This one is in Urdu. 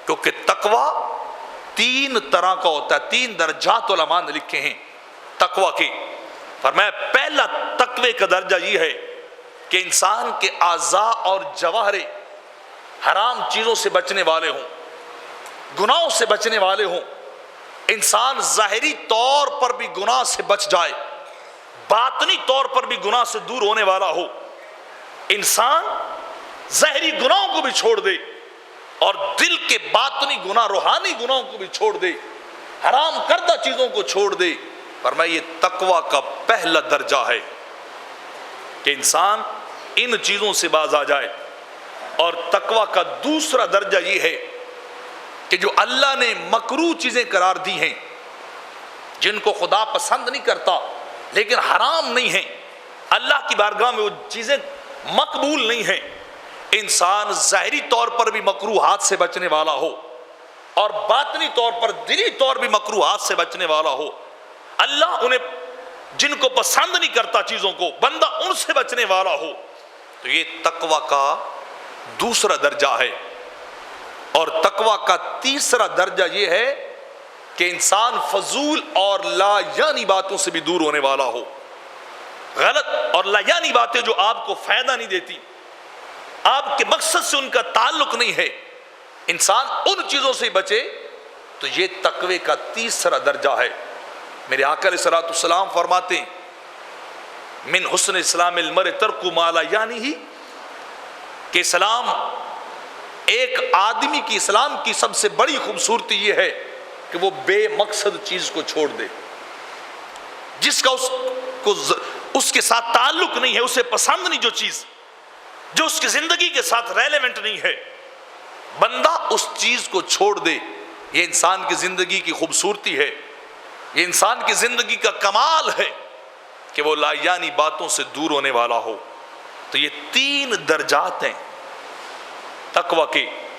کیونکہ تقوی تین طرح کا ہوتا ہے، تین درجات علماء نے لکھے ہیں تقوی کے۔ فرمایا پہلا تقوی کا درجہ یہ ہے کہ انسان کے اعضاء اور جوارح حرام چیزوں سے بچنے والے ہوں، گناہوں سے بچنے والے ہوں، انسان ظاہری طور پر بھی گناہ سے بچ جائے، باطنی طور پر بھی گناہ سے دور ہونے والا ہو، انسان ظاہری گناہوں کو بھی چھوڑ دے اور دل کے باطنی گناہ روحانی گناہوں کو بھی چھوڑ دے، حرام کردہ چیزوں کو چھوڑ دے۔ فرمایا یہ تقوی کا پہلا درجہ ہے کہ انسان ان چیزوں سے باز آ جائے۔ اور تقوی کا دوسرا درجہ یہ ہے کہ جو اللہ نے مکروہ چیزیں قرار دی ہیں، جن کو خدا پسند نہیں کرتا لیکن حرام نہیں ہیں، اللہ کی بارگاہ میں وہ چیزیں مقبول نہیں ہیں، انسان ظاہری طور پر بھی مکروہات سے بچنے والا ہو اور باطنی طور پر دلی طور بھی مکروہات سے بچنے والا ہو، اللہ انہیں جن کو پسند نہیں کرتا چیزوں کو، بندہ ان سے بچنے والا ہو، تو یہ تقوی کا دوسرا درجہ ہے۔ اور تقوی کا تیسرا درجہ یہ ہے کہ انسان فضول اور لا یعنی باتوں سے بھی دور ہونے والا ہو، غلط اور لا یعنی باتیں جو آپ کو فائدہ نہیں دیتی، آپ کے مقصد سے ان کا تعلق نہیں ہے، انسان ان چیزوں سے بچے، تو یہ تقوی کا تیسرا درجہ ہے۔ میرے آقا علیہ الصلوۃ والسلام فرماتے ہیں من حسن اسلام المرء ترک ما لا یعنی ہی، کہ اسلام ایک آدمی کی، اسلام کی سب سے بڑی خوبصورتی یہ ہے کہ وہ بے مقصد چیز کو چھوڑ دے، جس کا اس کے ساتھ تعلق نہیں ہے، اسے پسند نہیں، جو چیز جو اس کی زندگی کے ساتھ ریلیونٹ نہیں ہے، بندہ اس چیز کو چھوڑ دے۔ یہ انسان کی زندگی کی خوبصورتی ہے، یہ انسان کی زندگی کا کمال ہے کہ وہ لا یعنی باتوں سے دور ہونے والا ہو۔ تو یہ تین درجات ہیں تقوی کے۔